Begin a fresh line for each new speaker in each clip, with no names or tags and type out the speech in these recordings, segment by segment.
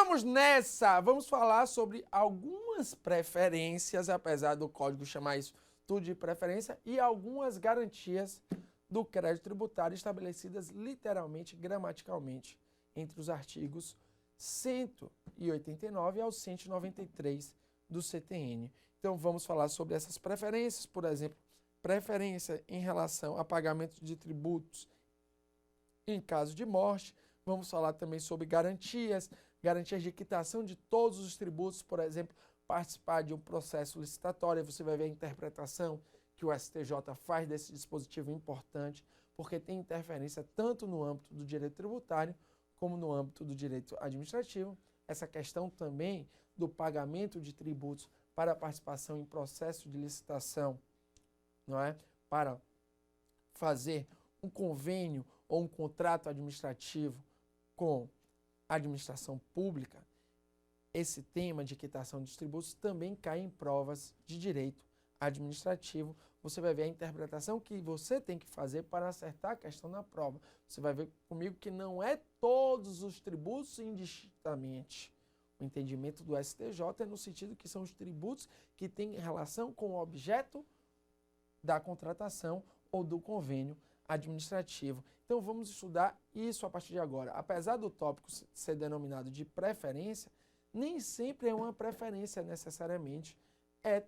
Vamos nessa! Vamos falar sobre algumas preferências, apesar do código chamar isso tudo de preferência, e algumas garantias do crédito tributário estabelecidas literalmente, gramaticalmente, entre os artigos 189 ao 193 do CTN. Então vamos falar sobre essas preferências, por exemplo, preferência em relação a pagamento de tributos em caso de morte. Vamos falar também sobre garantias de quitação de todos os tributos, por exemplo, participar de um processo licitatório. Você vai ver a interpretação que o STJ faz desse dispositivo importante, porque tem interferência tanto no âmbito do direito tributário como no âmbito do direito administrativo. Essa questão também do pagamento de tributos para a participação em processo de licitação, não é? Para fazer um convênio ou um contrato administrativo com a administração pública, esse tema de quitação dos tributos também cai em provas de direito administrativo. Você vai ver a interpretação que você tem que fazer para acertar a questão na prova. Você vai ver comigo que não é todos os tributos indistintamente. O entendimento do STJ é no sentido que são os tributos que têm relação com o objeto da contratação ou do convênio administrativo. Então vamos estudar isso a partir de agora. Apesar do tópico ser denominado de preferência, nem sempre é uma preferência necessariamente.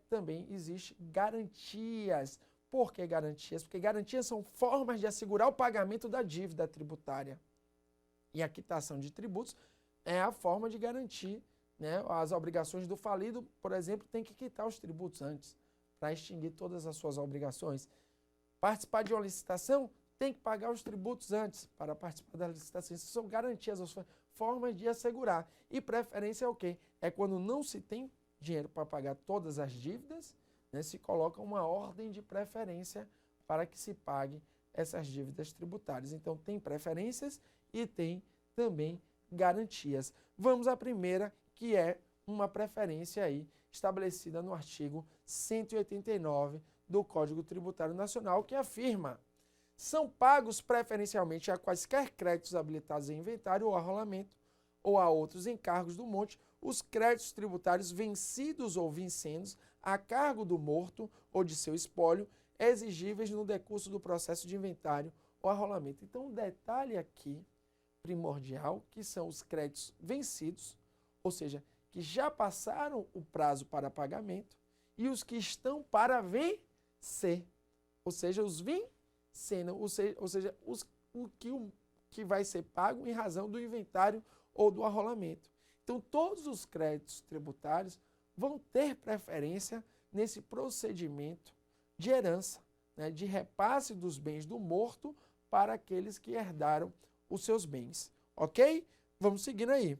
Também existe garantias. Por que garantias? Porque garantias são formas de assegurar o pagamento da dívida tributária. E a quitação de tributos é a forma de garantir, né? As obrigações do falido, por exemplo, tem que quitar os tributos antes, para extinguir todas as suas obrigações. Participar de uma licitação, tem que pagar os tributos antes para participar da licitação. Isso são garantias, formas de assegurar. E preferência é o quê? É quando não se tem dinheiro para pagar todas as dívidas, né, se coloca uma ordem de preferência para que se pague essas dívidas tributárias. Então tem preferências e tem também garantias. Vamos à primeira, que é uma preferência aí estabelecida no artigo 189 do Código Tributário Nacional, que afirma: são pagos preferencialmente a quaisquer créditos habilitados em inventário ou arrolamento ou a outros encargos do monte os créditos tributários vencidos ou vincendos a cargo do morto ou de seu espólio, exigíveis no decurso do processo de inventário ou arrolamento. Então, um detalhe aqui primordial, que são os créditos vencidos, ou seja, que já passaram o prazo para pagamento, e os que estão para vencer, ou seja, os vencendo, ou seja, o que vai ser pago em razão do inventário ou do arrolamento. Então, todos os créditos tributários vão ter preferência nesse procedimento de herança, né, de repasse dos bens do morto para aqueles que herdaram os seus bens. Ok? Vamos seguindo aí.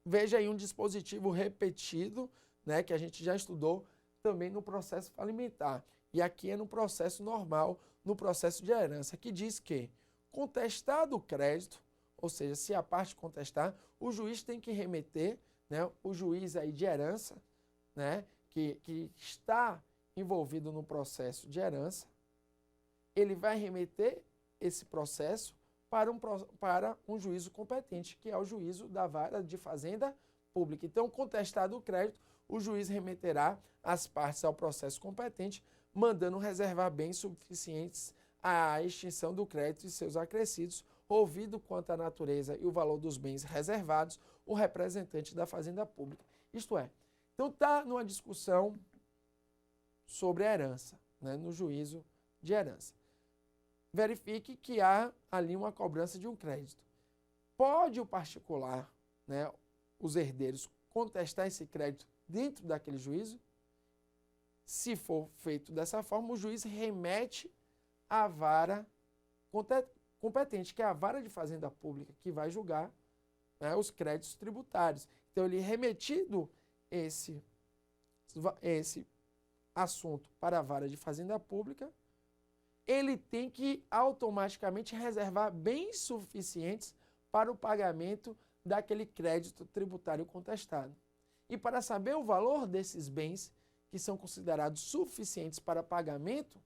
Veja aí um dispositivo repetido, né, que a gente já estudou também no processo falimentar. E aqui é no processo normal, no processo de herança, que diz que, contestado o crédito, ou seja, se a parte contestar, o juiz tem que remeter, né, o juiz aí de herança, né, que está envolvido no processo de herança, ele vai remeter esse processo para um juízo competente, que é o juízo da vara de fazenda pública. Então, contestado o crédito, o juiz remeterá as partes ao processo competente, mandando reservar bens suficientes à extinção do crédito e seus acrescidos, ouvido quanto à natureza e o valor dos bens reservados, o representante da fazenda pública. Isto é, então está numa discussão sobre a herança, né, no juízo de herança. Verifique que há ali uma cobrança de um crédito. Pode o particular, né, os herdeiros, contestar esse crédito dentro daquele juízo? Se for feito dessa forma, o juiz remete à vara competente, que é a vara de fazenda pública, que vai julgar, né, os créditos tributários. Então, ele remetido esse assunto para a vara de fazenda pública, ele tem que automaticamente reservar bens suficientes para o pagamento daquele crédito tributário contestado. E para saber o valor desses bens, que são considerados suficientes para pagamento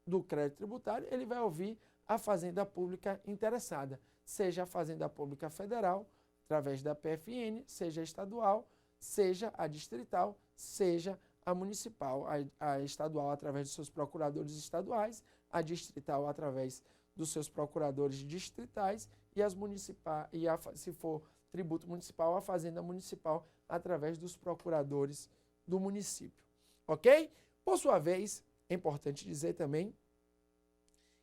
do crédito tributário, ele vai ouvir a fazenda pública interessada, seja a fazenda pública federal, através da PFN, seja estadual, seja a distrital, seja a municipal, a estadual através dos seus procuradores estaduais, a distrital através dos seus procuradores distritais e as municipais, se for tributo municipal, a fazenda municipal através dos procuradores do município. Ok? Por sua vez, é importante dizer também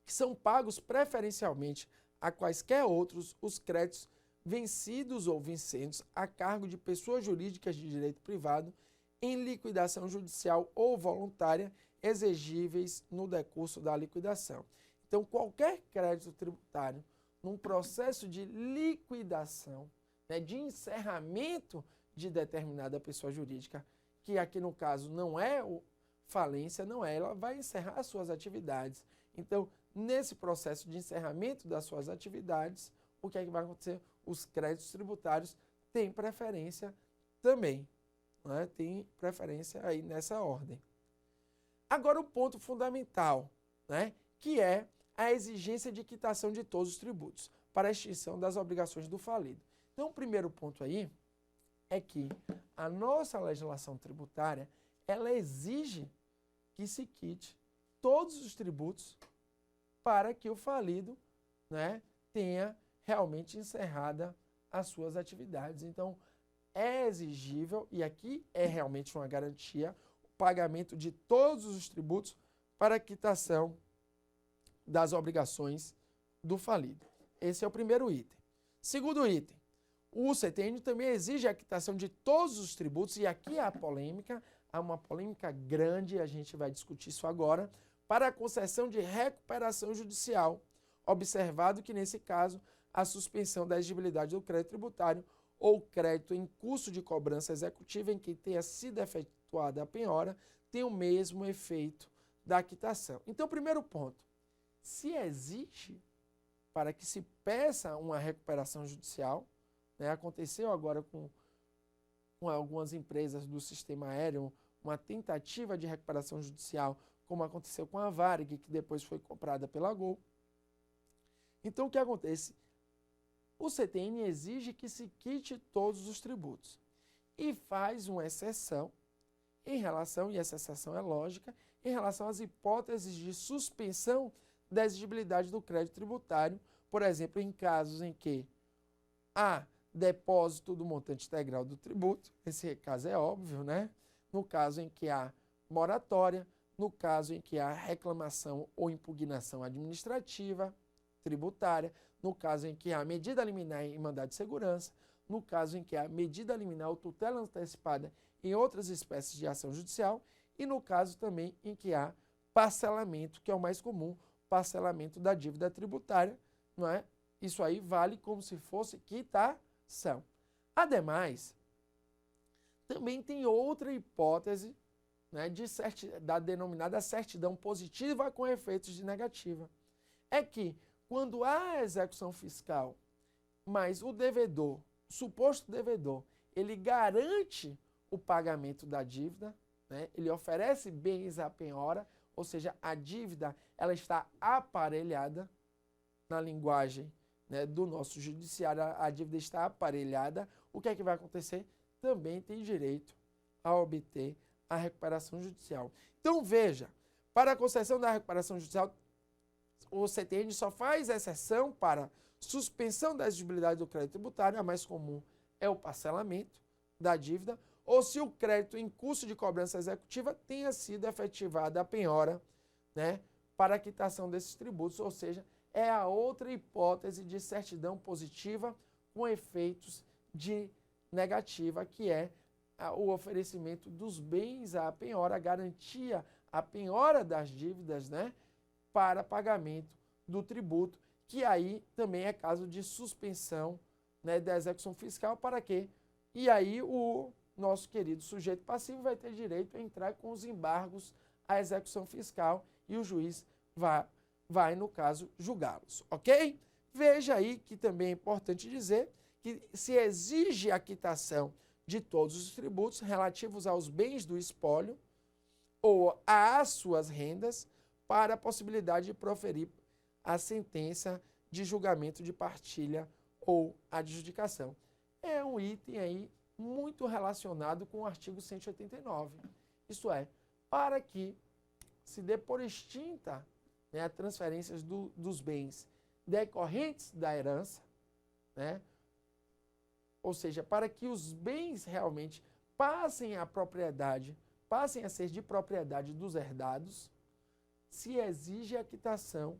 que são pagos preferencialmente a quaisquer outros os créditos vencidos ou vincentes a cargo de pessoas jurídicas de direito privado em liquidação judicial ou voluntária exigíveis no decurso da liquidação. Então, qualquer crédito tributário num processo de liquidação, né, de encerramento de determinada pessoa jurídica, que aqui no caso não é falência, não é, ela vai encerrar as suas atividades. Então, nesse processo de encerramento das suas atividades, o que é que vai acontecer? Os créditos tributários têm preferência também, né? Tem preferência aí nessa ordem. Agora o ponto fundamental, né? Que é a exigência de quitação de todos os tributos para a extinção das obrigações do falido. Então, o primeiro ponto aí é que a nossa legislação tributária, ela exige que se quite todos os tributos para que o falido, né, tenha realmente encerrada as suas atividades. Então, é exigível, e aqui é realmente uma garantia, o pagamento de todos os tributos para a quitação das obrigações do falido. Esse é o primeiro item. Segundo item, o CTN também exige a quitação de todos os tributos, e aqui há polêmica, há uma polêmica grande, a gente vai discutir isso agora, para a concessão de recuperação judicial, observado que, nesse caso, a suspensão da exigibilidade do crédito tributário ou crédito em curso de cobrança executiva em que tenha sido efetuada a penhora tem o mesmo efeito da quitação. Então, primeiro ponto, se exige para que se peça uma recuperação judicial, né, aconteceu agora com algumas empresas do sistema aéreo, uma tentativa de recuperação judicial, como aconteceu com a Varig, que depois foi comprada pela Gol. Então, o que acontece? O CTN exige que se quite todos os tributos e faz uma exceção em relação, e essa exceção é lógica, em relação às hipóteses de suspensão da exigibilidade do crédito tributário, por exemplo, em casos em que há depósito do montante integral do tributo, esse caso é óbvio, né? No caso em que há moratória, no caso em que há reclamação ou impugnação administrativa, tributária, no caso em que há medida liminar em mandado de segurança, no caso em que há medida liminar ou tutela antecipada em outras espécies de ação judicial e no caso também em que há parcelamento, que é o mais comum, parcelamento da dívida tributária, não é? Isso aí vale como se fosse quitação. Ademais, também tem outra hipótese, né, da denominada certidão positiva com efeitos de negativa. É que quando há execução fiscal, mas o devedor, o suposto devedor, ele garante o pagamento da dívida, né, ele oferece bens à penhora, ou seja, a dívida ela está aparelhada, na linguagem, né, do nosso judiciário, a dívida está aparelhada, o que é que vai acontecer? Também tem direito a obter a recuperação judicial. Então, veja, para a concessão da recuperação judicial, o CTN só faz exceção para suspensão da exigibilidade do crédito tributário, a mais comum é o parcelamento da dívida, ou se o crédito em curso de cobrança executiva tenha sido efetivada a penhora, né, para a quitação desses tributos, ou seja, é a outra hipótese de certidão positiva com efeitos de negativa, que é o oferecimento dos bens à penhora, a garantia, a penhora das dívidas, né, para pagamento do tributo, que aí também é caso de suspensão, né, da execução fiscal, para quê? E aí o nosso querido sujeito passivo vai ter direito a entrar com os embargos à execução fiscal e o juiz vai no caso, julgá-los, ok? Veja aí que também é importante dizer que se exige a quitação de todos os tributos relativos aos bens do espólio ou às suas rendas para a possibilidade de proferir a sentença de julgamento de partilha ou adjudicação. é um item aí muito relacionado com o artigo 189. Isto é, para que se dê por extinta, né, a transferências dos bens decorrentes da herança, né, ou seja, para que os bens realmente passem a ser de propriedade dos herdados, se exige a quitação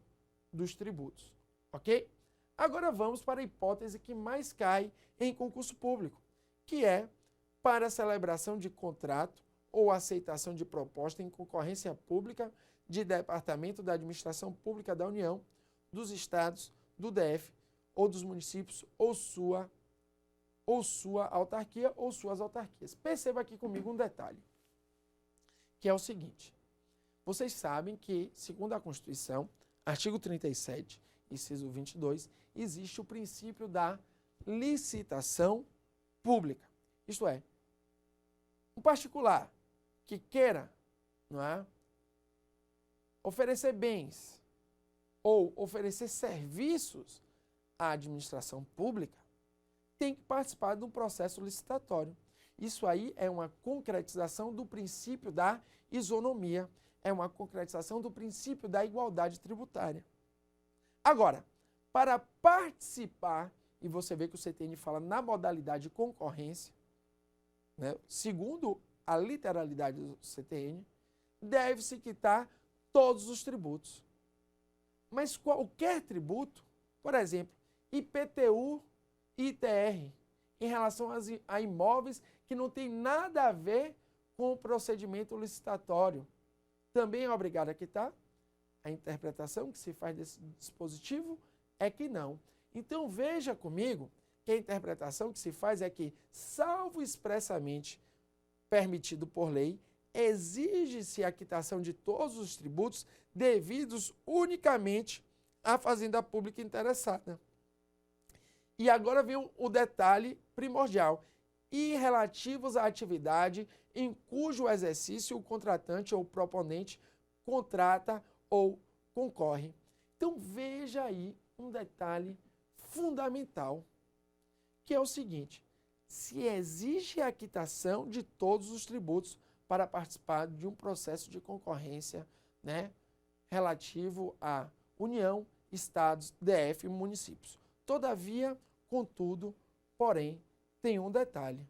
dos tributos, ok? Agora vamos para a hipótese que mais cai em concurso público, que é para a celebração de contrato ou aceitação de proposta em concorrência pública de departamento da administração pública da União, dos estados, do DF ou dos municípios ou sua autarquia ou suas autarquias. Perceba aqui comigo um detalhe, que é o seguinte. Vocês sabem que, segundo a Constituição, artigo 37, inciso 22, existe o princípio da licitação pública. Isto é, um particular que queira, não é, oferecer bens ou oferecer serviços à administração pública, tem que participar de um processo licitatório. Isso aí é uma concretização do princípio da isonomia, é uma concretização do princípio da igualdade tributária. Agora, para participar, e você vê que o CTN fala na modalidade de concorrência, né, segundo a literalidade do CTN, deve-se quitar todos os tributos. Mas qualquer tributo, por exemplo, IPTU e ITR, em relação a imóveis que não tem nada a ver com o procedimento licitatório, também é obrigado a quitar? A interpretação que se faz desse dispositivo é que não. Então veja comigo que a interpretação que se faz é que, salvo expressamente permitido por lei, exige-se a quitação de todos os tributos devidos unicamente à fazenda pública interessada. E agora vem o detalhe primordial, e relativos à atividade em cujo exercício o contratante ou proponente contrata ou concorre. Então veja aí um detalhe fundamental, que é o seguinte: se exige a quitação de todos os tributos para participar de um processo de concorrência, né, relativo à União, Estados, DF e municípios. Todavia, contudo, porém, tem um detalhe.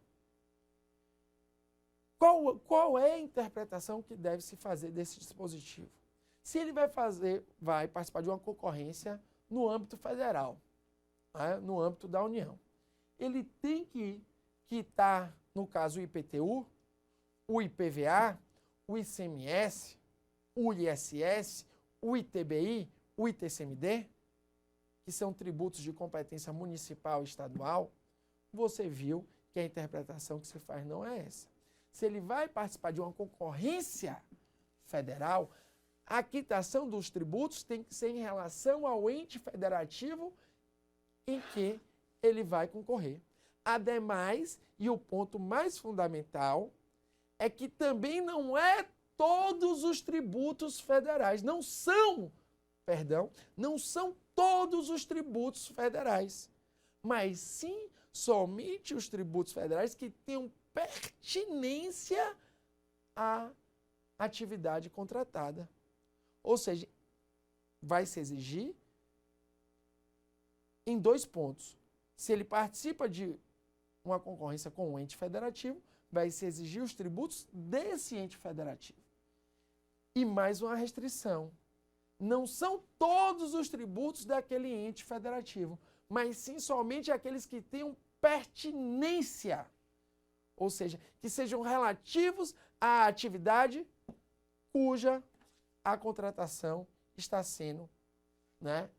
Qual é a interpretação que deve se fazer desse dispositivo? Se ele vai participar de uma concorrência no âmbito federal, né, no âmbito da União, ele tem que quitar, no caso, o IPTU, o IPVA, o ICMS, o ISS, o ITBI, o ITCMD, que são tributos de competência municipal e estadual. Você viu que a interpretação que se faz não é essa. Se ele vai participar de uma concorrência federal, a quitação dos tributos tem que ser em relação ao ente federativo em que ele vai concorrer. Ademais, e o ponto mais fundamental, é que também não é todos os tributos federais, não são todos os tributos federais, mas sim somente os tributos federais que tenham pertinência à atividade contratada. Ou seja, vai se exigir em 2 pontos. Se ele participa de uma concorrência com um ente federativo, vai se exigir os tributos desse ente federativo. E mais uma restrição. Não são todos os tributos daquele ente federativo, mas sim somente aqueles que tenham pertinência, ou seja, que sejam relativos à atividade cuja a contratação está sendo, né?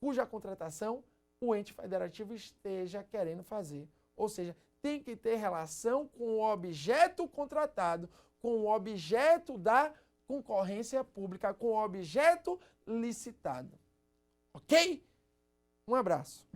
Cuja contratação o ente federativo esteja querendo fazer. Ou seja, tem que ter relação com o objeto contratado, com o objeto da concorrência pública, com o objeto licitado. Ok? Um abraço.